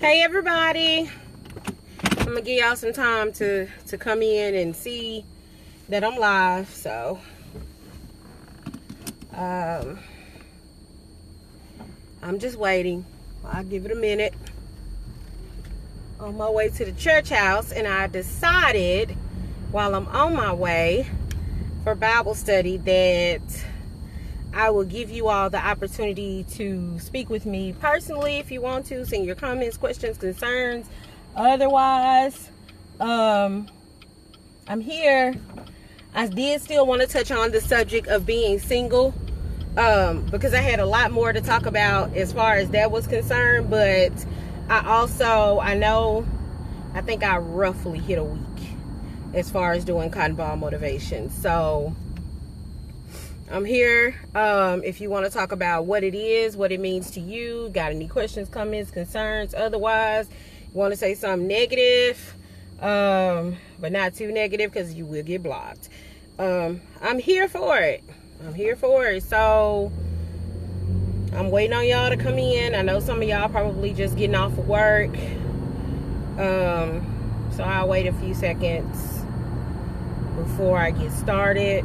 Hey everybody, I'm gonna give y'all some time to come in and see that I'm live. So I'm just waiting. I'll give it a minute. On my way to the church house, and I decided while I'm on my way for Bible study that I will give you all the opportunity to speak with me personally if you want to. Send your comments, questions, concerns. Otherwise, I'm here. I did still want to touch on the subject of being single because I had a lot more to talk about as far as that was concerned. But I think I roughly hit a week as far as doing cotton ball motivation. So I'm here if you want to talk about what it is, what it means to you, got any questions, comments, concerns. Otherwise, you want to say something negative, but not too negative because you will get blocked. I'm here for it. So I'm waiting on y'all to come in. I know some of y'all probably just getting off of work. So I'll wait a few seconds before I get started.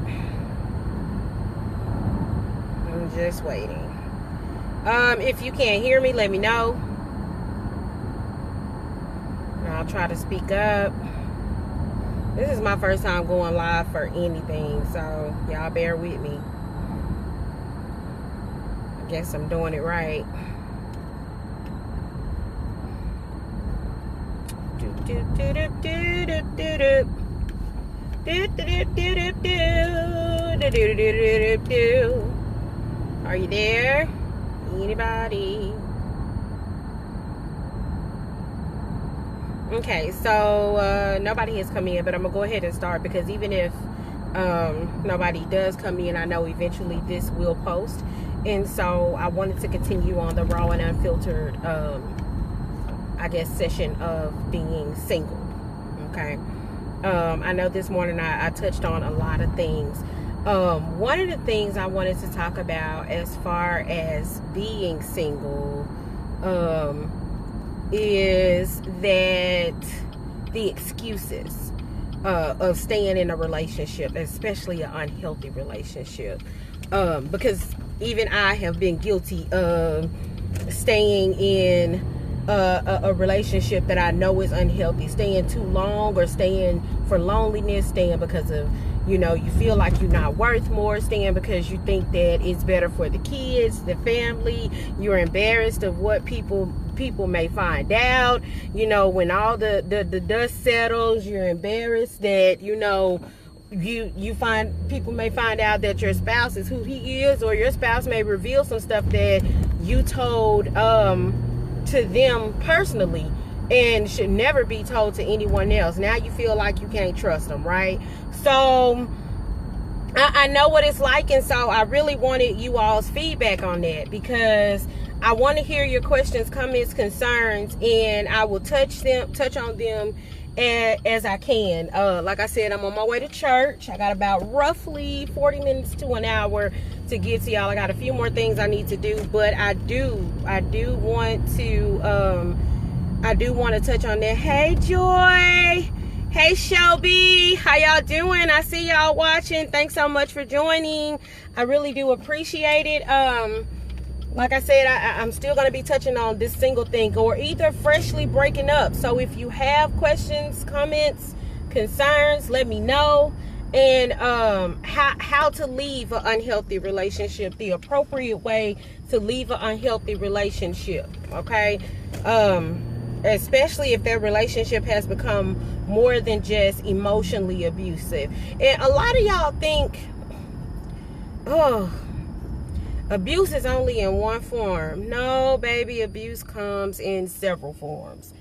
I'm just waiting. If you can't hear me, let me know. I'll try to speak up. This is my first time going live for anything, so y'all bear with me. I guess I'm doing it right. Are you there? Anybody? Okay, so nobody has come in, but I'm gonna go ahead and start because even if nobody does come in, I know eventually this will post. And so I wanted to continue on the raw and unfiltered session of being single. Okay. I know this morning I touched on a lot of things. One of the things I wanted to talk about as far as being single is that the excuses of staying in a relationship, especially an unhealthy relationship, because even I have been guilty of staying in a relationship that I know is unhealthy, staying too long, or staying for loneliness, staying because of, you feel like you're not worth more, staying because you think that it's better for the kids, the family. You're embarrassed of what people may find out. When all the dust settles, you're embarrassed that you find people may find out that your spouse is who he is, or your spouse may reveal some stuff that you told to them personally and should never be told to anyone else. Now you feel like you can't trust them, right? So I know what it's like, and so I really wanted you all's feedback on that because I want to hear your questions, comments, concerns, and I will touch on them as I can. Like I said, I'm on my way to church. I got about roughly 40 minutes to an hour to get to y'all. I got a few more things I need to do, but I do want to touch on that. Hey Joy, hey Shelby, how y'all doing? I see y'all watching. Thanks so much for joining. I really do appreciate it. Like I said, I'm still going to be touching on this single thing, or either freshly breaking up. So if you have questions, comments, concerns, let me know. And how to leave an unhealthy relationship, the appropriate way to leave an unhealthy relationship, okay? Especially if their relationship has become more than just emotionally abusive. And a lot of y'all think, abuse is only in one form. No, baby, abuse comes in several forms.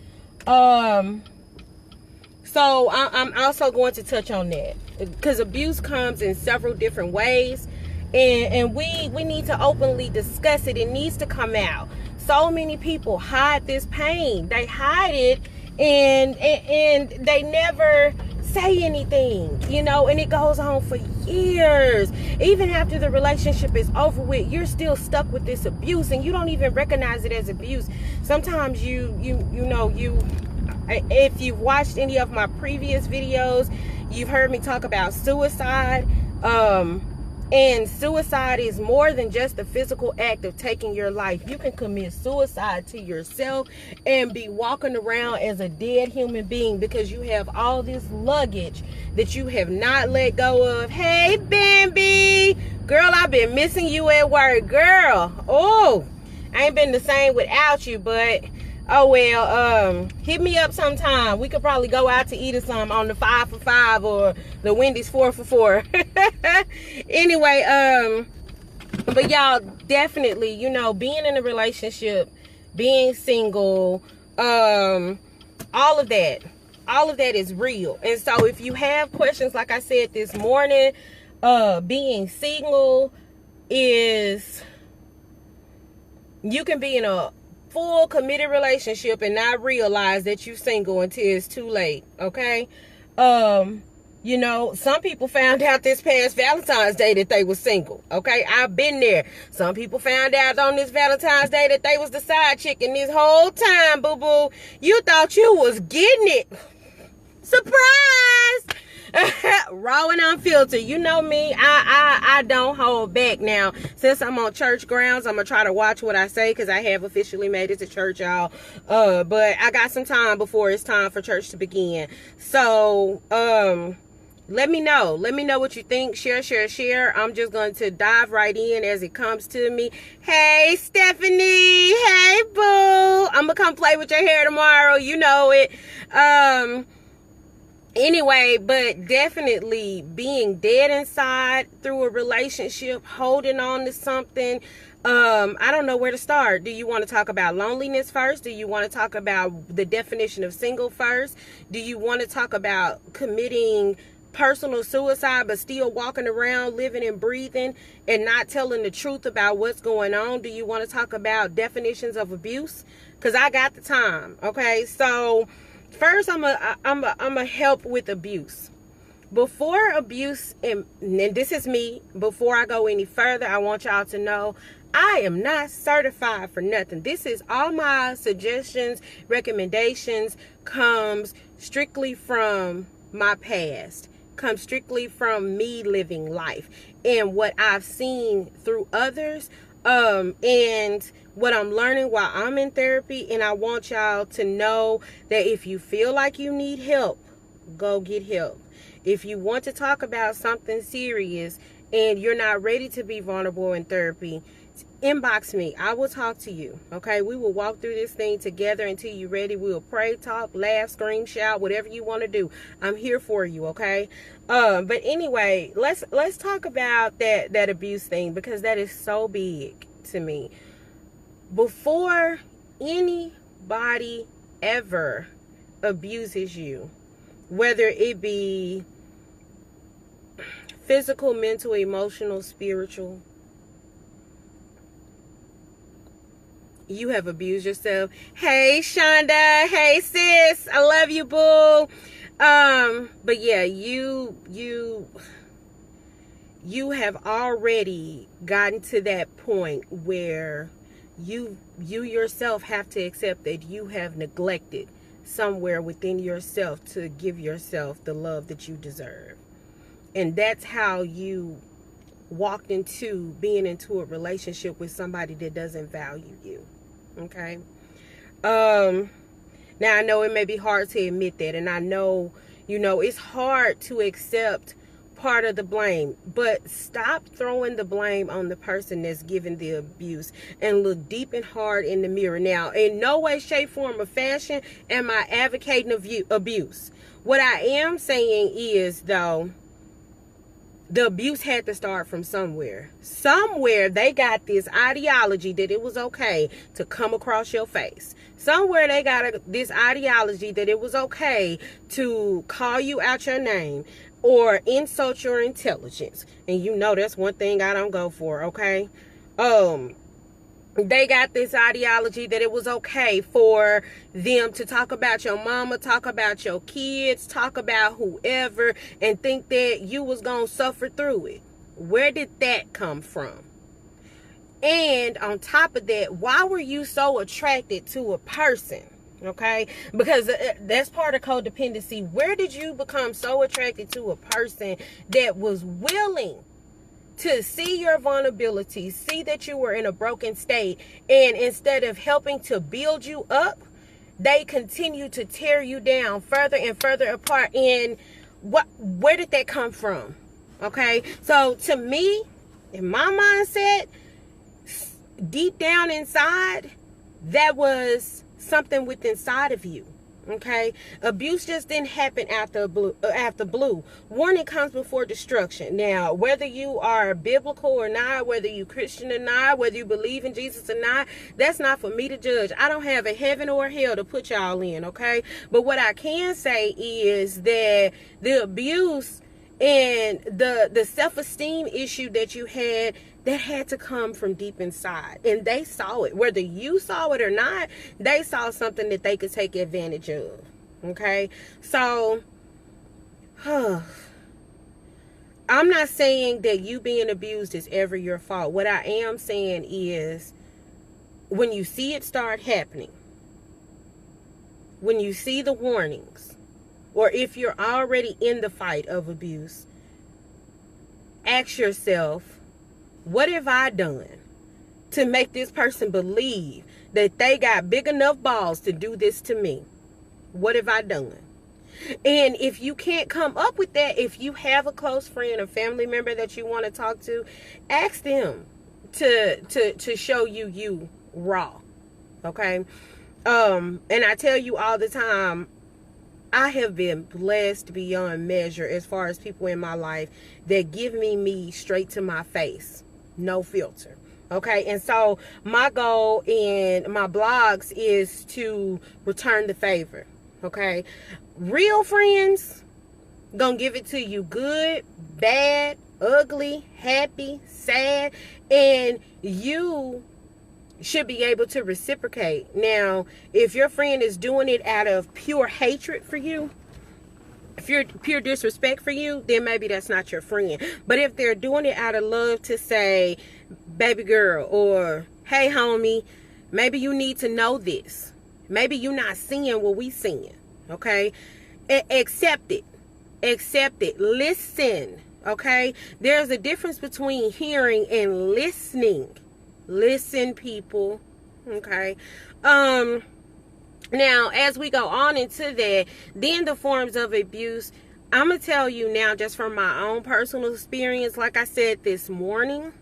So I'm also going to touch on that because abuse comes in several different ways, and we need to openly discuss it. It needs to come out. So many people hide this pain. They hide it, and they never say anything, and it goes on for years. Even after the relationship is over with, you're still stuck with this abuse and you don't even recognize it as abuse. Sometimes if you've watched any of my previous videos, you've heard me talk about suicide. And suicide is more than just the physical act of taking your life. You can commit suicide to yourself and be walking around as a dead human being because you have all this luggage that you have not let go of. Hey, Bambi. Girl, I've been missing you at work. Girl, oh, I ain't been the same without you, but oh well, hit me up sometime. We could probably go out to eat or something on the 5 for 5 or the Wendy's 4 for 4. Anyway, but y'all, definitely, being in a relationship, being single, all of that is real. And so if you have questions, like I said this morning, being single is, you can be in a full committed relationship and not realize that you're single until it's too late. Okay. Some people found out this past Valentine's Day that they were single. Okay. I've been there. Some people found out on this Valentine's Day that they was the side chick, and this whole time, boo boo, you thought you was getting it. Surprise. Raw and unfiltered. You know me, I don't hold back. Now, since I'm on church grounds, I'm gonna try to watch what I say, because I have officially made it to church, y'all. But I got some time before it's time for church to begin. So let me know what you think. Share. I'm just going to dive right in as it comes to me. Hey, Stephanie. Hey, boo. I'm gonna come play with your hair tomorrow, you know it. Anyway, but definitely being dead inside through a relationship, holding on to something. I don't know where to start. Do you want to talk about loneliness first? Do you want to talk about the definition of single first? Do you want to talk about committing personal suicide but still walking around, living and breathing, and not telling the truth about what's going on? Do you want to talk about definitions of abuse? Because I got the time. Okay, so first, I'm a help with abuse. Before abuse, and this is me, before I go any further, I want y'all to know I am not certified for nothing. This is all my suggestions, recommendations, comes strictly from my past, comes strictly from me living life and what I've seen through others, and what I'm learning while I'm in therapy. And I want y'all to know that if you feel like you need help, go get help. If you want to talk about something serious and you're not ready to be vulnerable in therapy, inbox me. I will talk to you. Okay, we will walk through this thing together until you're ready. We'll pray, talk, laugh, scream, shout, whatever you want to do. I'm here for you. Okay. But anyway, let's talk about that abuse thing, because that is so big to me. Before anybody ever abuses you, whether it be physical, mental, emotional, spiritual, you have abused yourself. Hey, Shonda. Hey, sis. I love you, boo. But yeah, you have already gotten to that point where you yourself have to accept that you have neglected somewhere within yourself to give yourself the love that you deserve. And that's how you walked into being into a relationship with somebody that doesn't value you. Okay. Now I know it may be hard to admit that, and I know, it's hard to accept part of the blame, but stop throwing the blame on the person that's giving the abuse and look deep and hard in the mirror. Now, in no way, shape, form, or fashion am I advocating abuse. What I am saying is, though, the abuse had to start from somewhere. Somewhere they got this ideology that it was okay to come across your face. Somewhere they got this ideology that it was okay to call you out your name or insult your intelligence. And that's one thing I don't go for, okay? They got this ideology that it was okay for them to talk about your mama, talk about your kids, talk about whoever, and think that you was gonna suffer through it. Where did that come from? And on top of that, why were you so attracted to a person? Okay, because that's part of codependency. Where did you become so attracted to a person that was willing to see your vulnerability, see that you were in a broken state, and instead of helping to build you up, they continue to tear you down further and further apart? And where did that come from? Okay, so to me, in my mindset, deep down inside, that was something within inside of you. Okay, abuse just didn't happen after blue. Warning comes before destruction. Now, whether you are biblical or not, whether you Christian or not, whether you believe in Jesus or not, that's not for me to judge. I don't have a heaven or a hell to put y'all in. Okay, but what I can say is that the abuse and the self-esteem issue that you had, that had to come from deep inside. And they saw it. Whether you saw it or not, they saw something that they could take advantage of. Okay? So, I'm not saying that you being abused is ever your fault. What I am saying is, when you see it start happening, when you see the warnings, or if you're already in the fight of abuse, ask yourself, what have I done to make this person believe that they got big enough balls to do this to me? What have I done? And if you can't come up with that, if you have a close friend or family member that you want to talk to, ask them to show you raw. Okay? And I tell you all the time, I have been blessed beyond measure as far as people in my life that give me straight to my face. No filter. Okay, and so my goal in my blogs is to return the favor. Okay, real friends gonna give it to you good, bad, ugly, happy, sad, and you should be able to reciprocate. Now, if your friend is doing it out of pure hatred for you, if you're pure disrespect for you, then maybe that's not your friend. But if they're doing it out of love to say, baby girl, or hey homie, maybe you need to know this. Maybe you're not seeing what we seeing. Okay? Accept it. Accept it. Listen. Okay? There's a difference between hearing and listening. Listen, people. Okay? Now, as we go on into that, then the forms of abuse, I'm going to tell you now, just from my own personal experience, like I said this morning,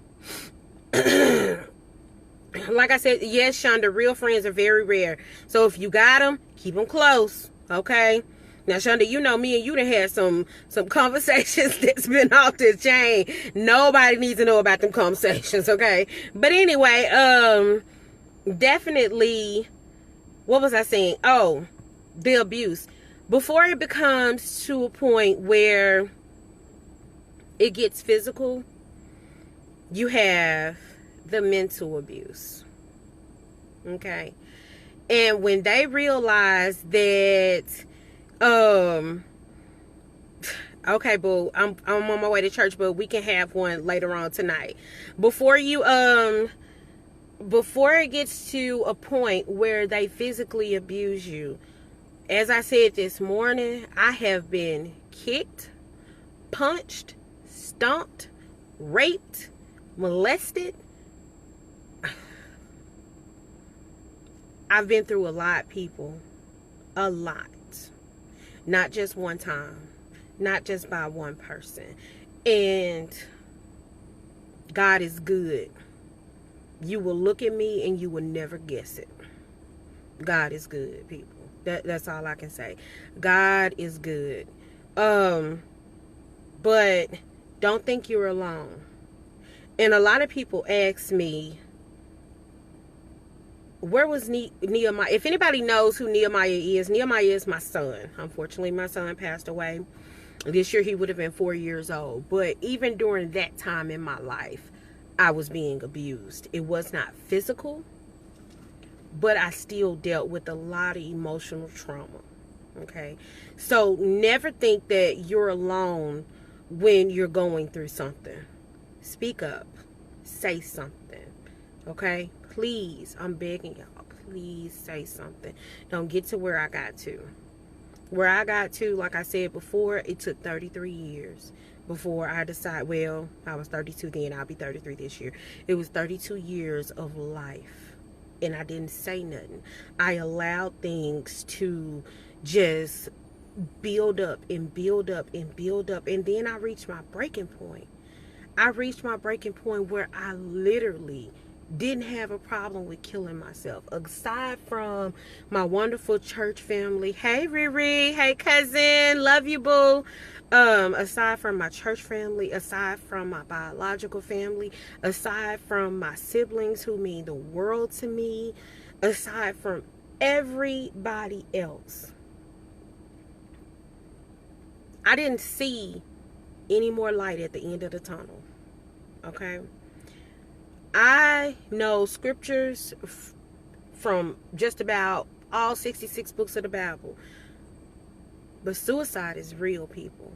like I said, yes, Shonda, real friends are very rare. So if you got them, keep them close, okay? Now, Shonda, you know me and you done had some conversations that's been off the chain. Nobody needs to know about them conversations, okay? But anyway, definitely, what was I saying? Oh, the abuse. Before it becomes to a point where it gets physical, you have the mental abuse. Okay? And when they realize that, okay, boo, I'm on my way to church, but we can have one later on tonight. Before it gets to a point where they physically abuse you, as I said this morning, I have been kicked, punched, stomped, raped, molested. I've been through a lot, people. A lot. Not just one time. Not just by one person. And God is good. You will look at me and you will never guess it. God is good, people. That's all I can say. God is good. But don't think you're alone. And a lot of people ask me, where was Nehemiah? If anybody knows who Nehemiah is my son. Unfortunately, my son passed away. This year he would have been 4 years old. But even during that time in my life, I was being abused. It was not physical, but I still dealt with a lot of emotional trauma. Okay? So never think that you're alone when you're going through something. Speak up. Say something. Okay? Please, I'm begging y'all, please say something. Don't get to where I got to. Where I got to, like I said before, it took 33 years before I decided, well, I was 32 then, I'll be 33 this year. It was 32 years of life, and I didn't say nothing. I allowed things to just build up and build up and build up, and then I reached my breaking point. I reached my breaking point where I literally didn't have a problem with killing myself. Aside from my wonderful church family. Hey, Riri. Hey, cousin. Love you, boo. Aside from my church family, aside from my biological family, aside from my siblings who mean the world to me, aside from everybody else, I didn't see any more light at the end of the tunnel. Okay? I know scriptures from just about all 66 books of the Bible. But suicide is real, people.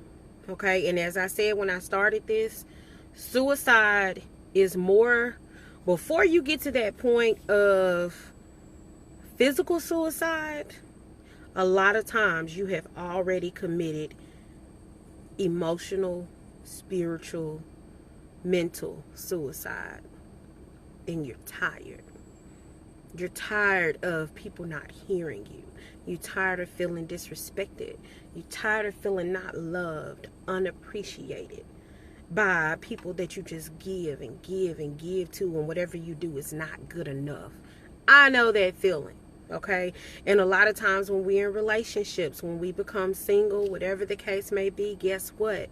Okay? And as I said when I started this, suicide is more, before you get to that point of physical suicide, a lot of times you have already committed emotional, spiritual, mental suicide. And you're tired. You're tired of people not hearing you. You're tired of feeling disrespected. You're tired of feeling not loved, unappreciated by people that you just give and give and give to, and whatever you do is not good enough. I know that feeling. Okay? And a lot of times when we're in relationships, when we become single, whatever the case may be, guess what?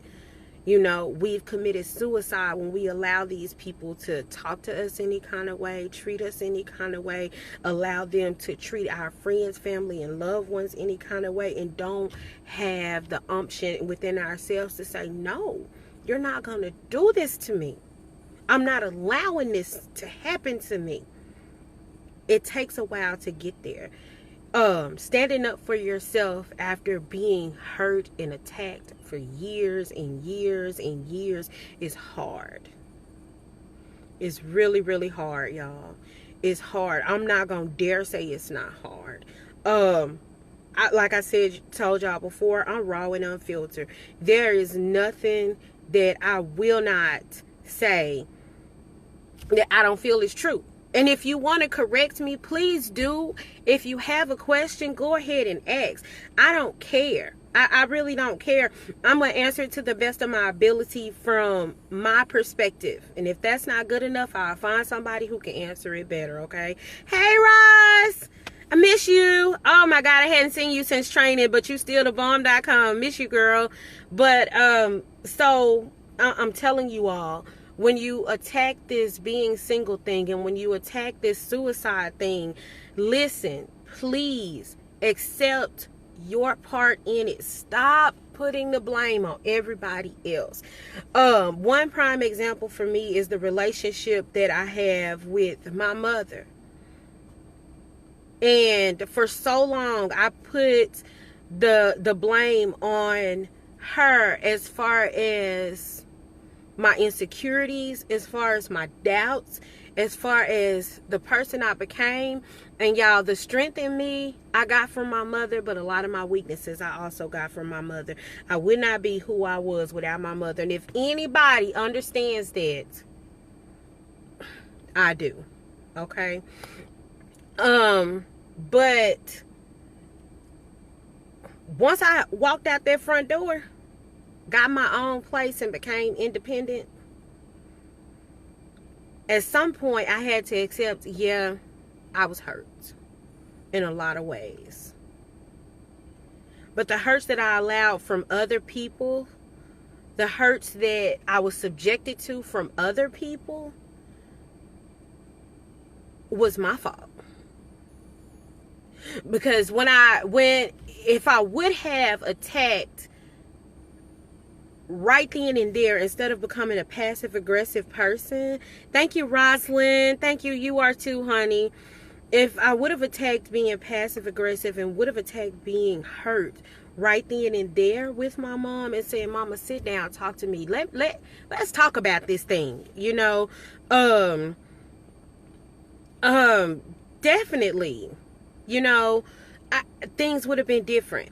You know, we've committed suicide when we allow these people to talk to us any kind of way, treat us any kind of way, allow them to treat our friends, family, and loved ones any kind of way, and don't have the umption within ourselves to say, no, you're not going to do this to me. I'm not allowing this to happen to me. It takes a while to get there. Standing up for yourself after being hurt and attacked for years and years and years is hard. It's really, really hard, y'all. It's hard. I'm not gonna dare say it's not hard. Like I said, told y'all before, I'm raw and unfiltered. There is nothing that I will not say that I don't feel is true. And if you want to correct me, please do. If you have a question, go ahead and ask. I don't care. I really don't care. I'm going to answer it to the best of my ability from my perspective. And if that's not good enough, I'll find somebody who can answer it better, okay? Hey, Ross! I miss you. Oh, my God. I hadn't seen you since training, but you still the bomb.com. Miss you, girl. But, so, I'm telling you all, when you attack this being single thing and when you attack this suicide thing, listen, please accept your part in it. Stop putting the blame on everybody else. One prime example for me is the relationship that I have with my mother. And for so long, I put the blame on her as far as my insecurities, as far as my doubts, as far as the person I became. And y'all, the strength in me I got from my mother, but a lot of my weaknesses I also got from my mother. I would not be who I was without my mother. And if anybody understands that, I do. Okay? But once I walked out that front door, got my own place and became independent, at some point I had to accept, yeah, I was hurt in a lot of ways. But the hurts that I allowed from other people, the hurts that I was subjected to from other people, was my fault. Because if I would have attacked right then and there, instead of becoming a passive aggressive person. Thank you, Rosalind. Thank you. You are too, honey. If I would have attacked being passive aggressive and would have attacked being hurt right then and there with my mom and saying, Mama, sit down, talk to me. Let's talk about this thing. You know, Um, definitely, you know, things would have been different.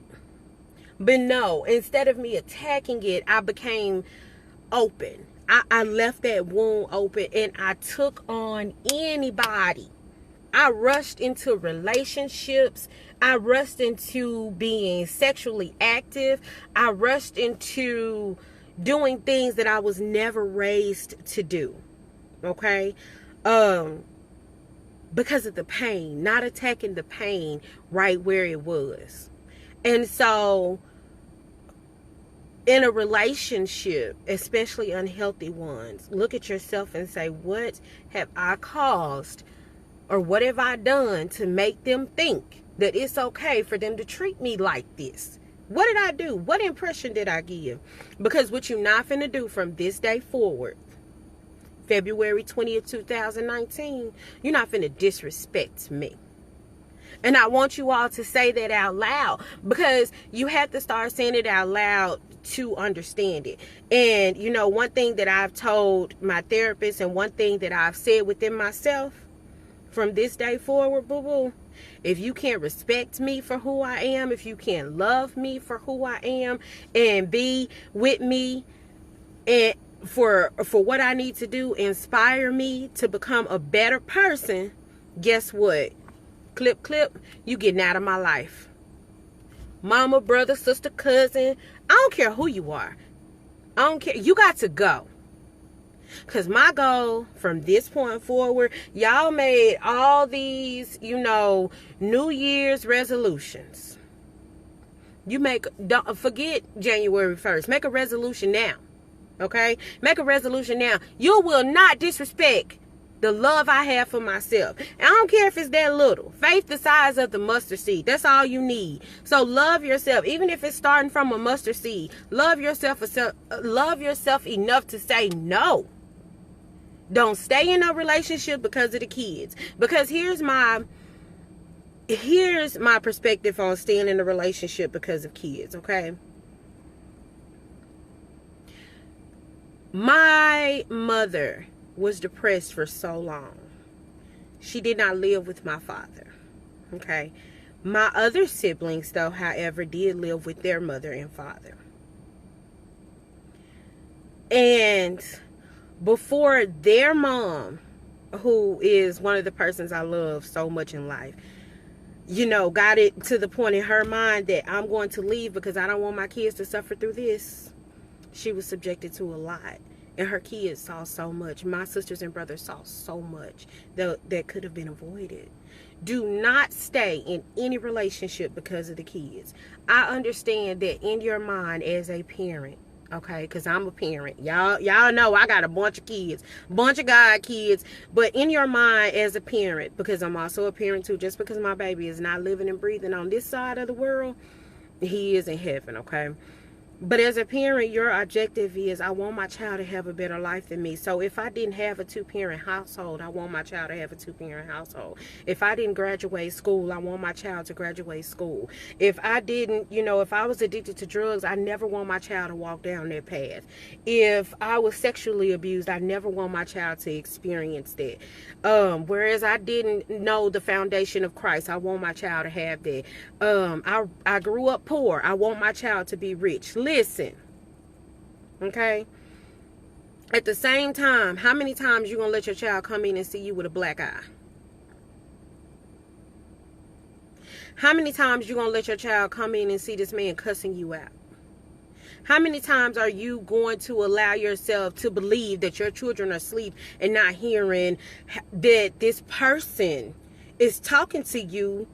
But no, instead of me attacking it, I became open. I left that wound open and I took on anybody. I rushed into relationships. I rushed into being sexually active. I rushed into doing things that I was never raised to do. Okay? Um, because of the pain, not attacking the pain right where it was. And so in a relationship, especially unhealthy ones, look at yourself and say, what have I caused or what have I done to make them think that it's okay for them to treat me like this? What did I do? What impression did I give? Because what you're not finna do from this day forward, February 20th, 2019, you're not finna disrespect me. And I want you all to say that out loud, because you have to start saying it out loud to understand it. And, you know, one thing that I've told my therapist and one thing that I've said within myself from this day forward, boo-boo, if you can't respect me for who I am, if you can't love me for who I am and be with me and for what I need to do, inspire me to become a better person, guess what? Clip, clip, you getting out of my life. Mama, brother, sister, cousin, I don't care who you are. I don't care. You got to go. Because my goal from this point forward, y'all made all these, you know, New Year's resolutions. Don't forget January 1st. Make a resolution now. Okay? Make a resolution now. You will not disrespect the love I have for myself. And I don't care if it's that little. Faith the size of the mustard seed. That's all you need. So love yourself. Even if it's starting from a mustard seed. Love yourself enough to say no. Don't stay in a relationship because of the kids. Because here's my perspective on staying in a relationship because of kids, okay? My mother was depressed for so long. She did not live with my father. Okay. My other siblings, though, however, did live with their mother and father. And before their mom, who is one of the persons I love so much in life, you know, got it to the point in her mind that I'm going to leave because I don't want my kids to suffer through this, she was subjected to a lot. And her kids saw so much. My sisters and brothers saw so much that could have been avoided. Do not stay in any relationship because of the kids. I understand that in your mind as a parent, okay, because I'm a parent. Y'all know I got a bunch of kids. Bunch of God kids. But in your mind as a parent, because I'm also a parent too, just because my baby is not living and breathing on this side of the world, he is in heaven, okay? But as a parent, your objective is, I want my child to have a better life than me. So if I didn't have a two-parent household, I want my child to have a two-parent household. If I didn't graduate school, I want my child to graduate school. If I didn't, you know, if I was addicted to drugs, I never want my child to walk down that path. If I was sexually abused, I never want my child to experience that. Whereas I didn't know the foundation of Christ, I want my child to have that. I grew up poor. I want my child to be rich. Listen, okay? At the same time, how many times you gonna let your child come in and see you with a black eye? How many times you gonna let your child come in and see this man cussing you out? How many times are you going to allow yourself to believe that your children are asleep and not hearing that this person is talking to you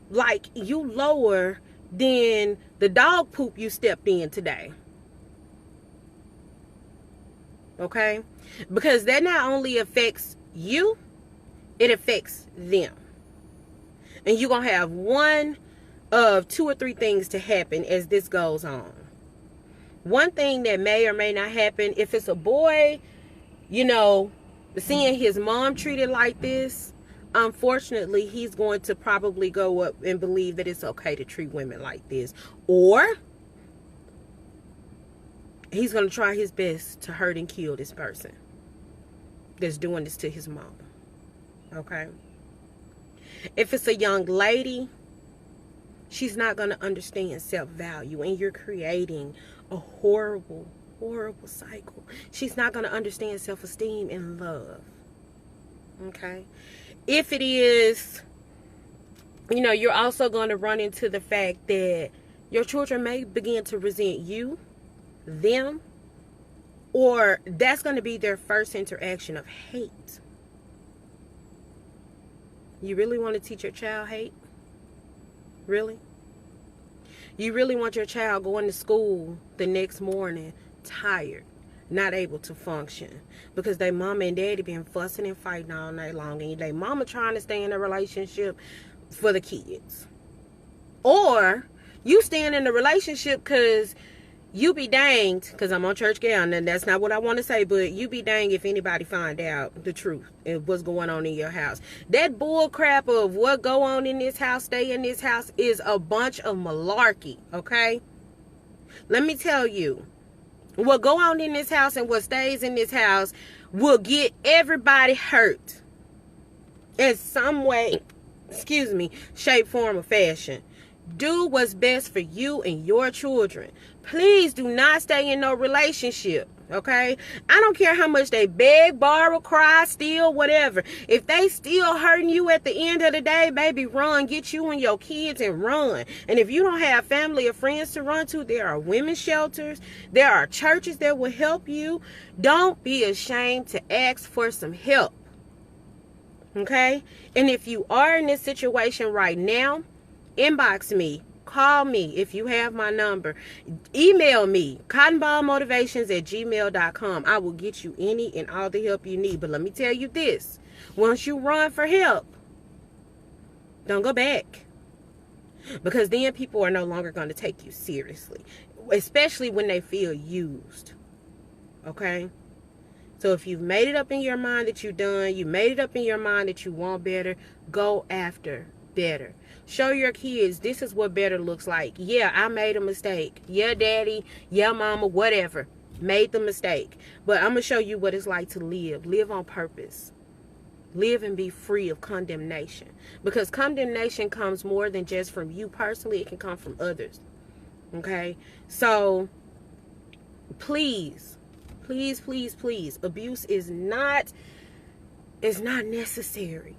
like you lower than the dog poop you stepped in today? Okay? Because that not only affects you, it affects them. And you're going to have one of two or three things to happen as this goes on. One thing that may or may not happen, if it's a boy, you know, seeing his mom treated like this, unfortunately, he's going to probably go up and believe that it's okay to treat women like this. Or he's going to try his best to hurt and kill this person that's doing this to his mom. Okay? If it's a young lady, she's not going to understand self-value, and you're creating a horrible, horrible cycle. She's not going to understand self-esteem and love. Okay? If it is, you're also going to run into the fact that your children may begin to resent you, them, or that's going to be their first interaction of hate. You really want to teach your child hate? Really? You really want your child going to school the next morning tired, not able to function because their mama and daddy been fussing and fighting all night long, and their mama trying to stay in a relationship for the kids? Or you staying in a relationship because you be danged, because I'm on church gown, and that's not what I want to say, but you be danged if anybody find out the truth and what's going on in your house. That bull crap of what go on in this house, stay in this house, is a bunch of malarkey, okay? Let me tell you, what go on in this house and what stays in this house will get everybody hurt in some way, shape, form, or fashion. Do what's best for you and your children. Please do not stay in no relationship, okay? I don't care how much they beg, borrow, cry, steal, whatever. If they still hurting you at the end of the day, baby, run. Get you and your kids and run. And if you don't have family or friends to run to, there are women's shelters. There are churches that will help you. Don't be ashamed to ask for some help, okay? And if you are in this situation right now, inbox me, call me if you have my number, email me, cottonballmotivations@gmail.com. I will get you any and all the help you need. But let me tell you this, once you run for help, don't go back, because then people are no longer going to take you seriously, especially when they feel used, okay? So if you've made it up in your mind that you're done, you made it up in your mind that you want better, go after better. Show your kids this is what better looks like. Yeah, I made a mistake. Yeah, daddy, yeah, mama, whatever, made the mistake. But I'm going to show you what it's like to live. Live on purpose. Live and be free of condemnation. Because condemnation comes more than just from you personally. It can come from others. Okay? So, please, please, please, please, abuse is not necessary.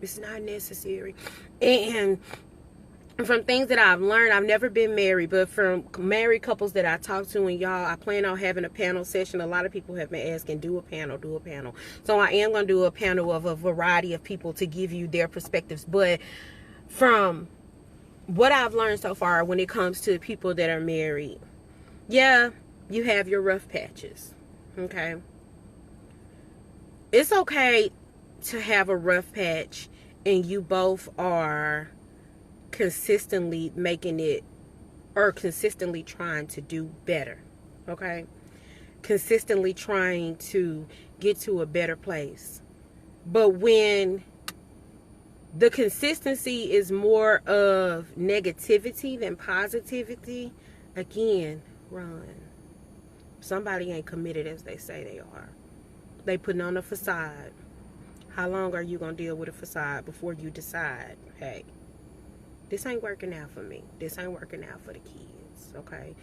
It's not necessary. And from things that I've learned, I've never been married, but from married couples that I talk to, and y'all, I plan on having a panel session. A lot of people have been asking, do a panel. So I am going to do a panel of a variety of people to give you their perspectives. But from what I've learned so far when it comes to people that are married, yeah, you have your rough patches, okay? It's okay to have a rough patch and you both are consistently making it, or consistently trying to do better, okay? Consistently trying to get to a better place. But when the consistency is more of negativity than positivity, again, run. Somebody ain't committed as they say they are. They putting on a facade. How long are you going to deal with a facade before you decide, hey, this ain't working out for me. This ain't working out for the kids, okay?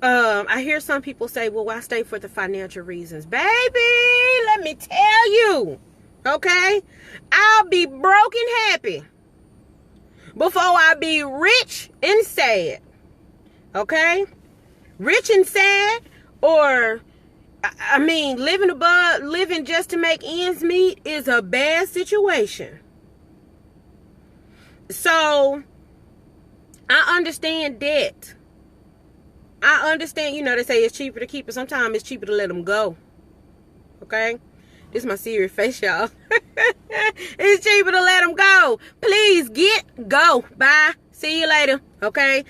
I hear some people say, well, why stay for the financial reasons? Baby, let me tell you, okay? I'll be broke and happy before I be rich and sad, okay? Rich and sad, or I mean, living just to make ends meet is a bad situation. So, I understand that. I understand, they say it's cheaper to keep it. Sometimes it's cheaper to let them go. Okay? This is my serious face, y'all. It's cheaper to let them go. Please go. Bye. See you later. Okay?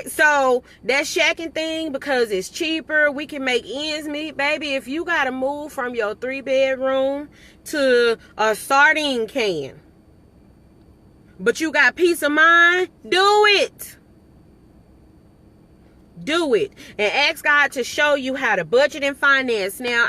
So that shacking thing, because it's cheaper, we can make ends meet. Baby, if you got to move from your 3-bedroom to a sardine can, but you got peace of mind, do it. Do it. And ask God to show you how to budget and finance. Now,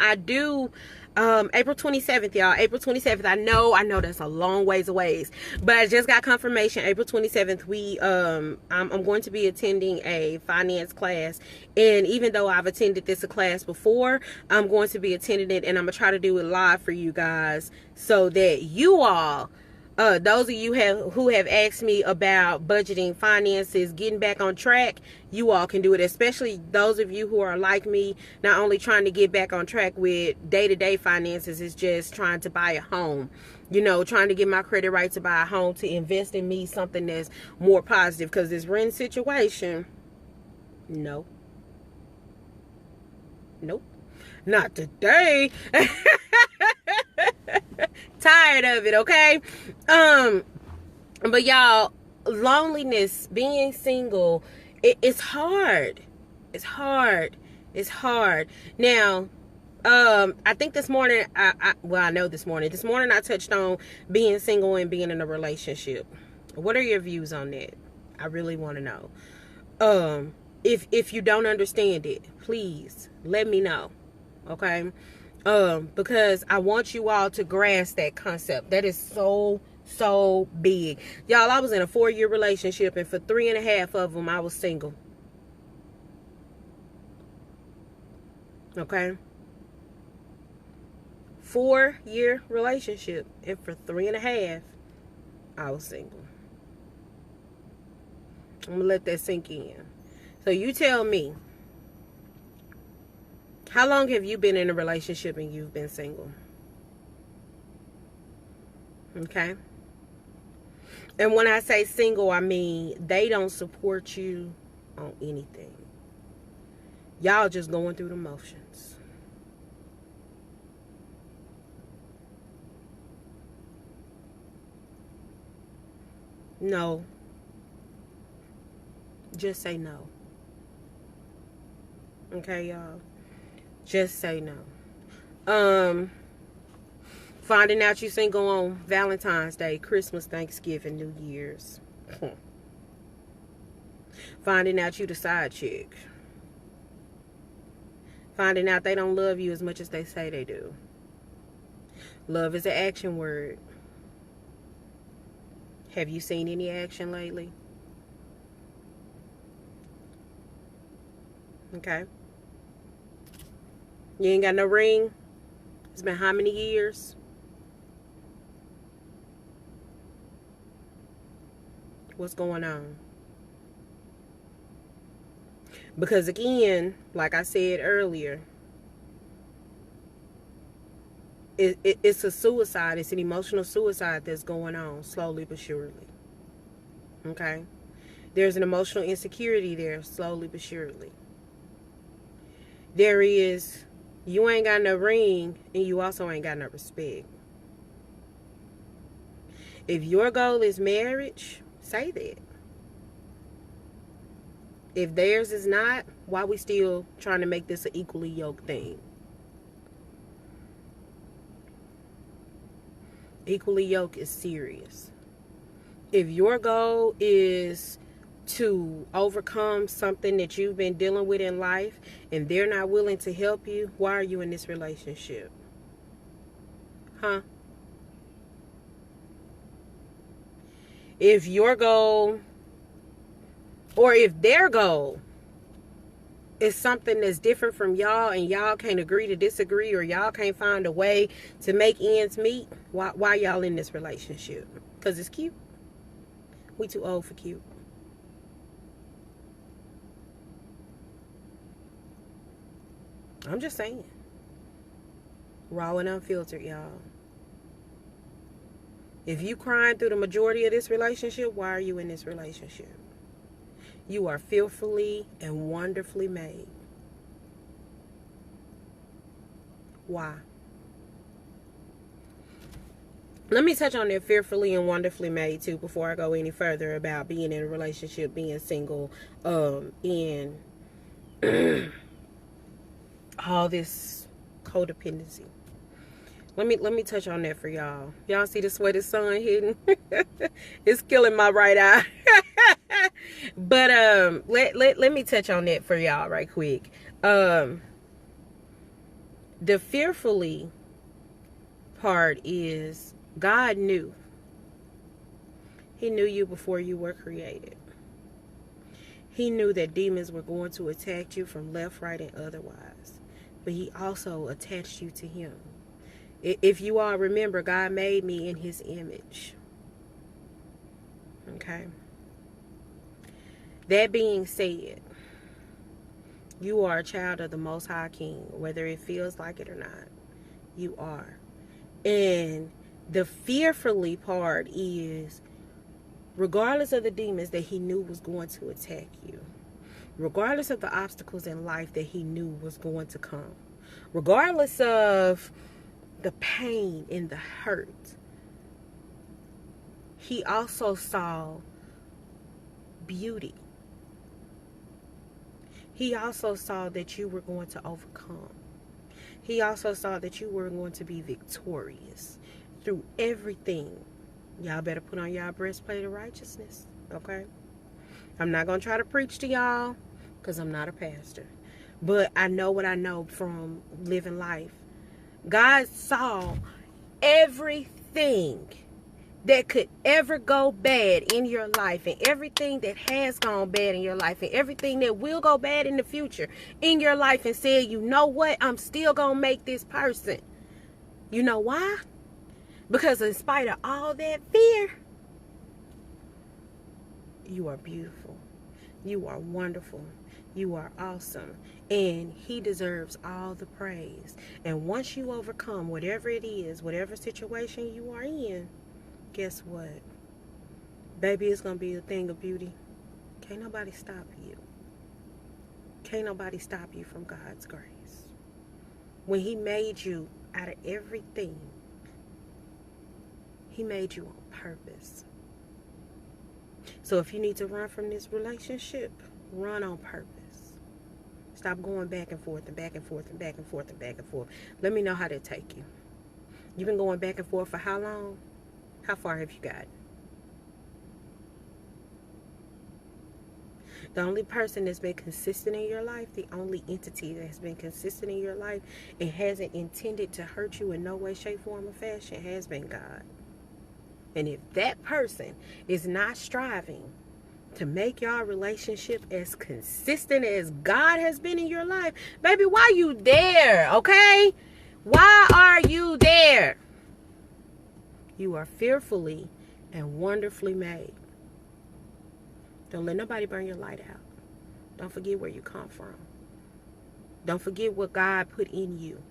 April 27th, y'all. April 27th. I know that's a long ways away, but I just got confirmation. April 27th, I'm going to be attending a finance class. And even though I've attended this class before, I'm going to be attending it, and I'm gonna try to do it live for you guys so that you all, those of you who have asked me about budgeting, finances, getting back on track, you all can do it. Especially those of you who are like me, not only trying to get back on track with day-to-day finances, is just trying to buy a home. You know, trying to get my credit right to buy a home, to invest in me, something that's more positive. Because this rent situation, nope, not today. Tired of it, okay? But y'all, loneliness, being single, it's hard. It's hard. Now, I think this morning, I know this morning I touched on being single and being in a relationship. What are your views on that? I really want to know. If you don't understand it, please let me know, okay? Because I want you all to grasp that concept. That is so big. Y'all, I was in a 4-year relationship, and for 3.5 of them, I was single. Okay? 4-year relationship, and for 3.5, I was single. I'm gonna let that sink in. So you tell me, how long have you been in a relationship and you've been single? Okay? And when I say single, I mean they don't support you on anything. Y'all just going through the motions. No. Just say no. Okay, y'all? Just say no. Finding out you single on Valentine's Day, Christmas, Thanksgiving, New Year's. Finding out you the side chick. Finding out they don't love you as much as they say they do. Love is an action word. Have you seen any action lately? Okay. You ain't got no ring? It's been how many years? What's going on? Because again, like I said earlier, it's a suicide. It's an emotional suicide that's going on slowly but surely. Okay? There's an emotional insecurity there slowly but surely. There is, you ain't got no ring, and you also ain't got no respect. If your goal is marriage, say that. If theirs is not, why we still trying to make this an equally yoked thing? Equally yoked is serious. If your goal is to overcome something that you've been dealing with in life and they're not willing to help you, why are you in this relationship? Huh? If your goal, or if their goal is something that's different from y'all and y'all can't agree to disagree, or y'all can't find a way to make ends meet, why y'all in this relationship? Because it's cute. We too old for cute. I'm just saying. Raw and unfiltered, y'all. If you crying through the majority of this relationship, why are you in this relationship? You are fearfully and wonderfully made. Why? Let me touch on that fearfully and wonderfully made too before I go any further about being in a relationship, being single, and all this codependency. Let me touch on that for y'all. Y'all see the sweaty sun hitting? It's killing my right eye. But let me touch on that for y'all right quick. The fearfully part is God knew. He knew you before you were created. He knew that demons were going to attack you from left, right, and otherwise. But he also attached you to him. If you all remember, God made me in his image. Okay. That being said, you are a child of the Most High King, whether it feels like it or not. You are. And the fearfully part is, regardless of the demons that he knew was going to attack you, regardless of the obstacles in life that he knew was going to come, regardless of the pain and the hurt, he also saw beauty. He also saw that you were going to overcome. He also saw that you were going to be victorious through everything. Y'all better put on y'all breastplate of righteousness, okay? I'm not going to try to preach to y'all because I'm not a pastor. But I know what I know from living life. God saw everything that could ever go bad in your life, and everything that has gone bad in your life, and everything that will go bad in the future in your life, and said, you know what? I'm still going to make this person. You know why? Because in spite of all that fear, you are beautiful. You are wonderful. You are awesome. And he deserves all the praise. And once you overcome whatever it is, whatever situation you are in, guess what? Baby, it's going to be a thing of beauty. Can't nobody stop you. Can't nobody stop you from God's grace. When he made you out of everything, he made you on purpose. So if you need to run from this relationship, run on purpose. Stop going back and forth and back and forth and back and forth and back and forth. Let me know how that take you. You've been going back and forth for how long? How far have you got? The only person that's been consistent in your life, the only entity that has been consistent in your life and hasn't intended to hurt you in no way, shape, form, or fashion has been God. And if that person is not striving to make your relationship as consistent as God has been in your life, baby, why you there, okay? Why are you there? You are fearfully and wonderfully made. Don't let nobody burn your light out. Don't forget where you come from. Don't forget what God put in you.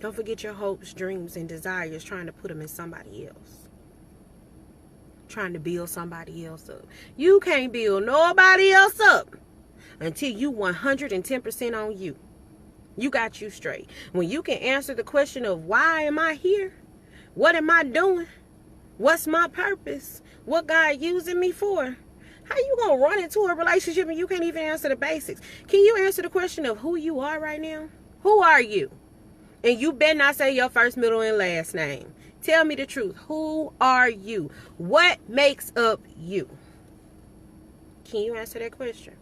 Don't forget your hopes, dreams, and desires, trying to put them in somebody else. Trying to build somebody else up. You can't build nobody else up until you 110% on you. You got you straight. When you can answer the question of why am I here? What am I doing? What's my purpose? What God using me for? How you going to run into a relationship and you can't even answer the basics? Can you answer the question of who you are right now? Who are you? And you better not say your first, middle, and last name. Tell me the truth. Who are you? What makes up you? Can you answer that question?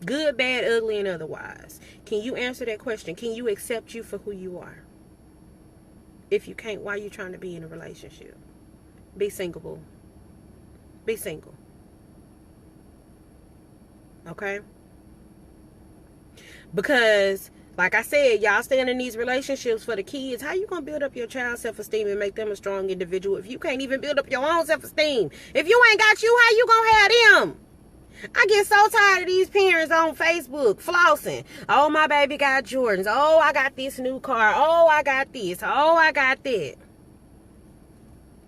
Good, bad, ugly, and otherwise. Can you answer that question? Can you accept you for who you are? If you can't, why are you trying to be in a relationship? Be single, boo. Be single. Okay? Because, like I said, y'all staying in these relationships for the kids. How you going to build up your child's self-esteem and make them a strong individual if you can't even build up your own self-esteem? If you ain't got you, how you going to have them? I get so tired of these parents on Facebook flossing. Oh, my baby got Jordans. Oh, I got this new car. Oh, I got this. Oh, I got that.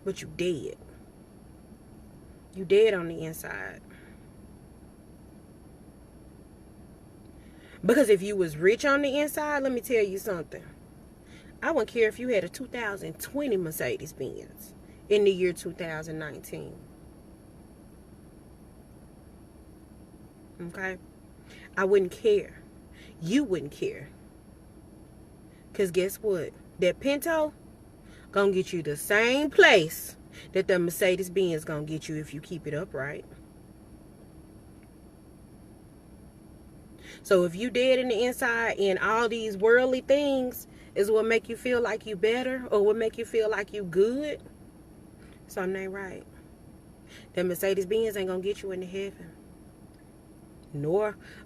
But you dead. You dead on the inside. Because if you was rich on the inside, let me tell you something. I wouldn't care if you had a 2020 Mercedes-Benz in the year 2019. Okay? I wouldn't care. You wouldn't care. Because guess what? That Pinto gonna get you the same place that the Mercedes-Benz gonna get you if you keep it upright. So if you dead in the inside and all these worldly things is what make you feel like you better or what make you feel like you good, something ain't right. That Mercedes Benz ain't gonna get you into heaven.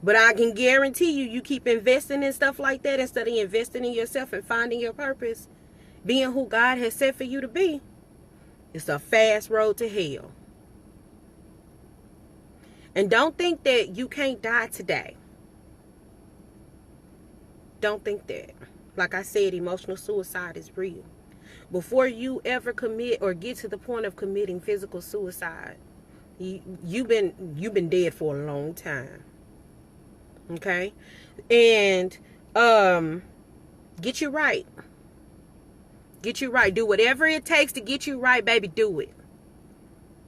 But I can guarantee you, you keep investing in stuff like that instead of investing in yourself and finding your purpose, being who God has set for you to be. It's a fast road to hell. And don't think that you can't die today. Don't think that. Like I said, emotional suicide is real. Before you ever commit or get to the point of committing physical suicide, you've been dead for a long time. Okay? And get you right. Get you right. Do whatever it takes to get you right, baby. Do it.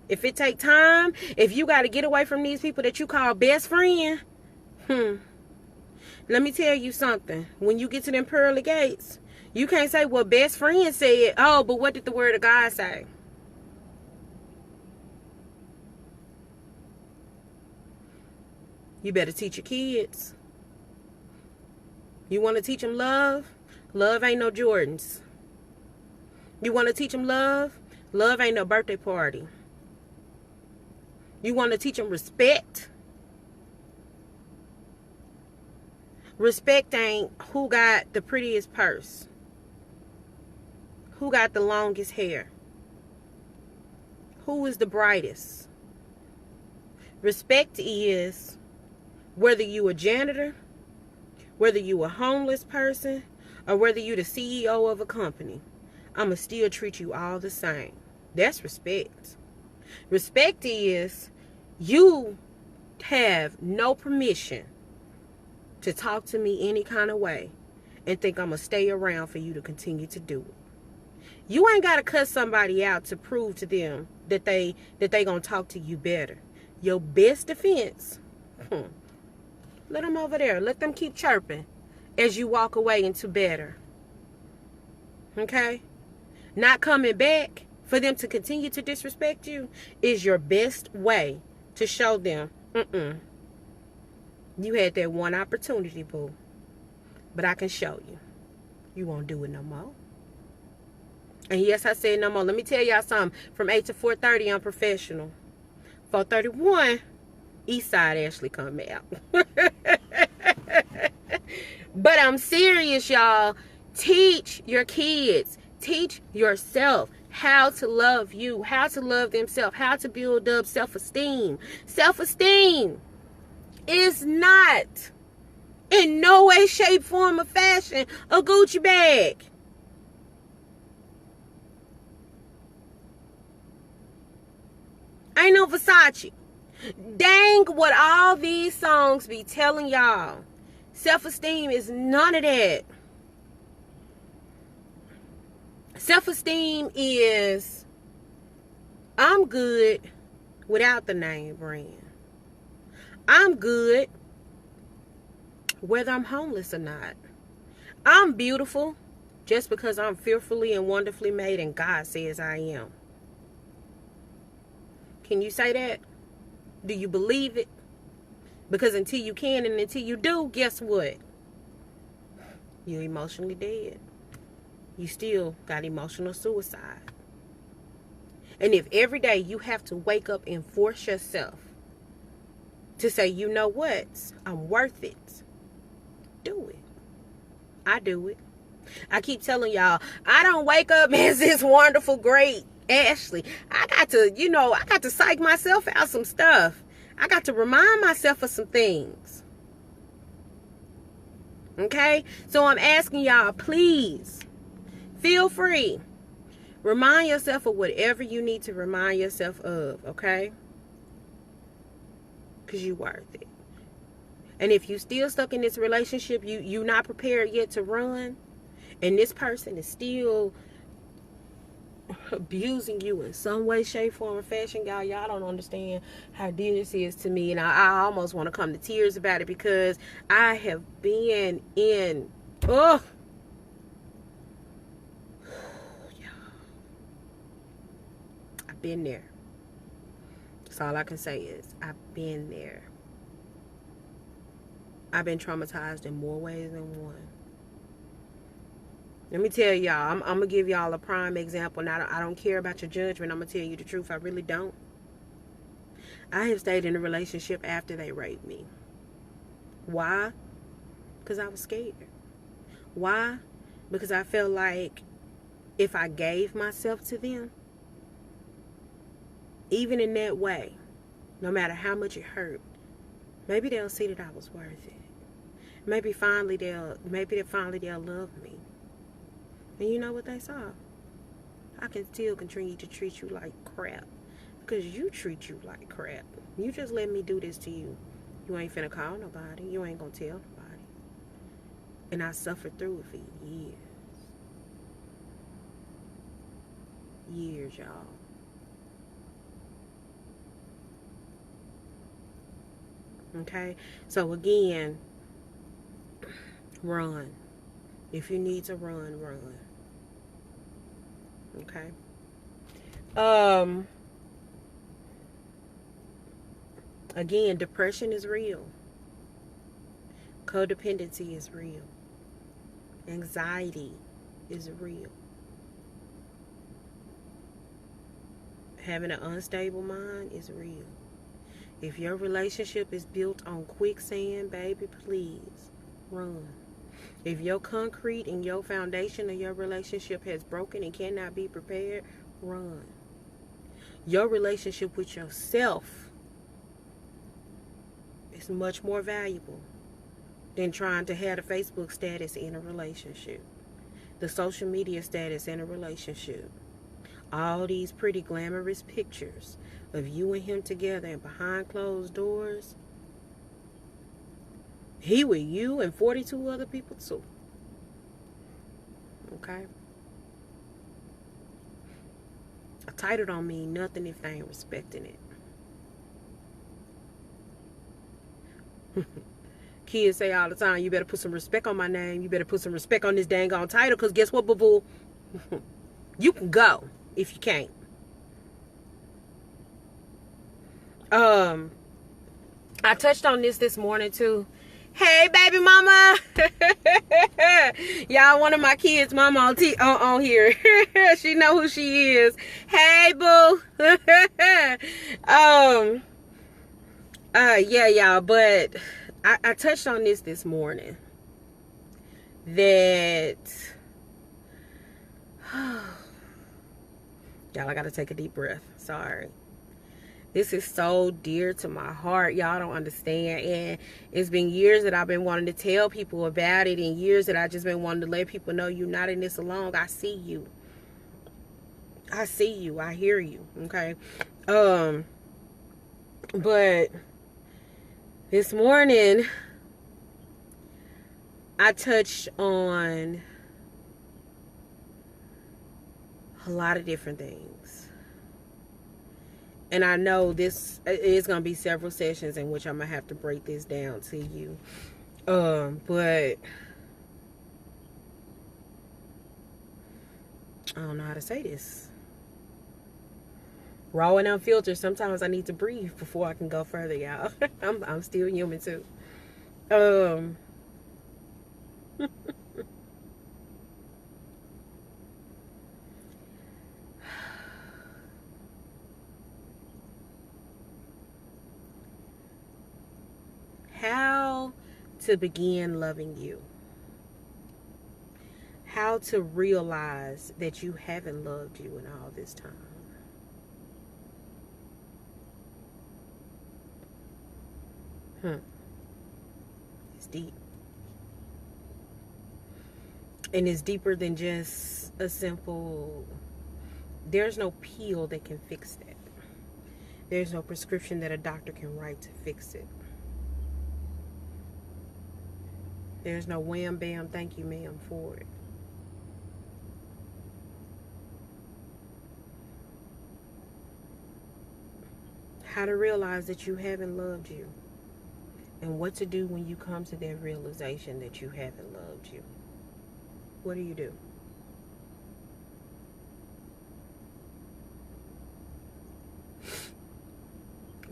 If it take time, if you got to get away from these people that you call best friend, let me tell you something. When you get to them pearly gates, you can't say, well, best friend said, oh, but what did the word of God say? You better teach your kids. You want to teach them love? Love ain't no Jordans. You want to teach them love? Love ain't no birthday party. You want to teach them respect? Respect ain't who got the prettiest purse, who got the longest hair, who is the brightest. Respect is whether you a janitor, whether you a homeless person, or whether you the CEO of a company. I'ma still treat you all the same. That's respect. Respect is you have no permission to talk to me any kind of way and think I'm going to stay around for you to continue to do it. You ain't got to cut somebody out to prove to them that they going to talk to you better. Your best defense, let them over there. Let them keep chirping as you walk away into better. Okay? Not coming back for them to continue to disrespect you is your best way to show them, you had that one opportunity, boo. But I can show you. You won't do it no more. And yes, I said no more. Let me tell y'all something. From 8 to 4:30, I'm professional. 4:31, Eastside Ashley come out. But I'm serious, y'all. Teach your kids. Teach yourself how to love you, how to love themselves, how to build up self-esteem. Self-esteem is not in no way, shape, form, or fashion a Gucci bag. Ain't no Versace. Dang what all these songs be telling y'all. Self-esteem is none of that. Self-esteem is, I'm good without the name brand. I'm good whether I'm homeless or not. I'm beautiful just because I'm fearfully and wonderfully made and God says I am. Can you say that? Do you believe it? Because until you can and until you do, guess what? You're emotionally dead. You still got emotional suicide. And if every day you have to wake up and force yourself to say, you know what? I'm worth it. Do it. I do it. I keep telling y'all, I don't wake up as this wonderful, great Ashley. I got to psych myself out some stuff. I got to remind myself of some things. Okay? So I'm asking y'all, please, feel free. Remind yourself of whatever you need to remind yourself of, okay? Because you're worth it. And if you still stuck in this relationship, you not prepared yet to run, and this person is still abusing you in some way, shape, form, or fashion, y'all don't understand how dear this is to me. And I almost want to come to tears about it because I have been in, I've been there. That's all I can say is I've been there. I've been traumatized in more ways than one. Let me tell y'all, I'm going to give y'all a prime example. Now, I don't care about your judgment. I'm going to tell you the truth. I really don't. I have stayed in a relationship after they raped me. Why? Because I was scared. Why? Because I felt like if I gave myself to them, even in that way, no matter how much it hurt, maybe they'll see that I was worth it. Maybe finally they'll love me. And you know what they saw? I can still continue to treat you like crap. Because you treat you like crap. You just let me do this to you. You ain't finna call nobody. You ain't gonna tell nobody. And I suffered through it for years. Years, y'all. Okay? So again, run. If you need to run, run. Okay? Again, depression is real. Codependency is real. Anxiety is real. Having an unstable mind is real. If your relationship is built on quicksand, baby, please run. If your concrete and your foundation of your relationship has broken and cannot be repaired, run. Your relationship with yourself is much more valuable than trying to have a Facebook status in a relationship, the social media status in a relationship, all these pretty glamorous pictures of you and him together and behind closed doors. He with you and 42 other people too. Okay? A title don't mean nothing if they ain't respecting it. Kids say all the time, you better put some respect on my name. You better put some respect on this dang on title. Because guess what, boo-boo? You can go if you can't. I touched on this morning too. Hey, baby mama. Y'all, one of my kids' mama on here. She know who she is. Hey, boo. Yeah, y'all, but I touched on this morning that y'all, I gotta take a deep breath. Sorry. This is so dear to my heart. Y'all don't understand. And it's been years that I've been wanting to tell people about it, and years that I just been wanting to let people know you're not in this alone. I see you. I see you. I hear you. Okay. But this morning I touched on a lot of different things. And I know this is going to be several sessions in which I'm going to have to break this down to you. But I don't know how to say this. Raw and unfiltered. Sometimes I need to breathe before I can go further, y'all. I'm still human too. How to begin loving you. How to realize that you haven't loved you in all this time. It's deep. And it's deeper than just a simple, there's no pill that can fix that. There's no prescription that a doctor can write to fix it. There's no wham bam thank you ma'am for it. How to realize that you haven't loved you. And what to do when you come to that realization that you haven't loved you. What do?